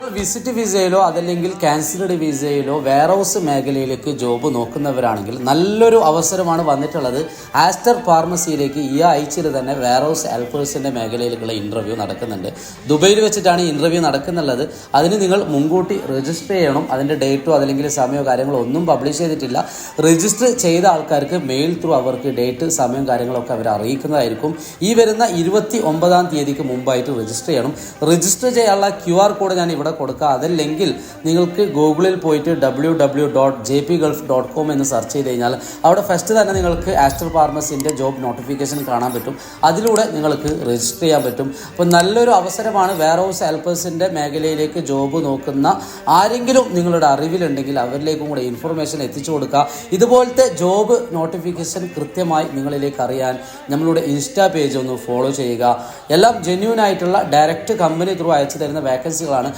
Visit വിസയിലോ അതല്ലെങ്കിൽ cancelled വിസയിലോ warehouse മേഖലയിലേക്ക് job നോക്കുന്നവരാണെങ്കിൽ നല്ലൊരു അവസരമാണ് വന്നിട്ടുള്ളത്. ആസ്റ്റർ ഫാർമസിയിലേക്ക് ഈ ആഴ്ചയിൽ തന്നെ വെയർഹൗസ് ഹെൽപ്പേഴ്സിൻ്റെ മേഖലയിലേക്കുള്ള ഇൻ്റർവ്യൂ നടക്കുന്നുണ്ട്. ദുബൈയിൽ വെച്ചിട്ടാണ് ഇൻ്റർവ്യൂ നടക്കുന്നുള്ളത്. അതിന് നിങ്ങൾ മുൻകൂട്ടി രജിസ്റ്റർ ചെയ്യണം. അതിൻ്റെ ഡേറ്റോ അതല്ലെങ്കിൽ സമയമോ കാര്യങ്ങളോ ഒന്നും പബ്ലിഷ് ചെയ്തിട്ടില്ല. രജിസ്റ്റർ ചെയ്ത ആൾക്കാർക്ക് മെയിൽ ത്രൂ അവർക്ക് ഡേറ്റ് സമയം കാര്യങ്ങളൊക്കെ അവർ അറിയിക്കുന്നതായിരിക്കും. ഈ വരുന്ന 29-ാം തീയതിക്ക് മുമ്പായിട്ട് രജിസ്റ്റർ ചെയ്യണം. രജിസ്റ്റർ ചെയ്യാനുള്ള QR കോഡ് ഞാൻ ഇവിടെ കൊടുക്കുക. അതല്ലെങ്കിൽ നിങ്ങൾക്ക് ഗൂഗിളിൽ പോയിട്ട് www.jpgulf.com എന്ന് സെർച്ച് ചെയ്ത് കഴിഞ്ഞാൽ അവിടെ ഫസ്റ്റ് തന്നെ നിങ്ങൾക്ക് ആസ്റ്റർ ഫാർമസിൻ്റെ ജോബ് നോട്ടിഫിക്കേഷൻ കാണാൻ പറ്റും. അതിലൂടെ നിങ്ങൾക്ക് രജിസ്റ്റർ ചെയ്യാൻ പറ്റും. അപ്പോൾ നല്ലൊരു അവസരമാണ്. വെയർഹൗസ് ഹെൽപ്പേഴ്സിൻ്റെ മേഖലയിലേക്ക് ജോബ് നോക്കുന്ന ആരെങ്കിലും നിങ്ങളുടെ അറിവിലുണ്ടെങ്കിൽ അവരിലേക്കും കൂടെ ഇൻഫർമേഷൻ എത്തിച്ചു കൊടുക്കുക. ഇതുപോലത്തെ ജോബ് നോട്ടിഫിക്കേഷൻ കൃത്യമായി നിങ്ങളിലേക്ക് അറിയാൻ നമ്മളുടെ ഇൻസ്റ്റാ പേജ് ഒന്ന് ഫോളോ ചെയ്യുക. എല്ലാം ജെന്യൂൻ ആയിട്ടുള്ള ഡയറക്റ്റ് കമ്പനി ത്രൂ അയച്ചു തരുന്ന വേക്കൻസികളാണ്.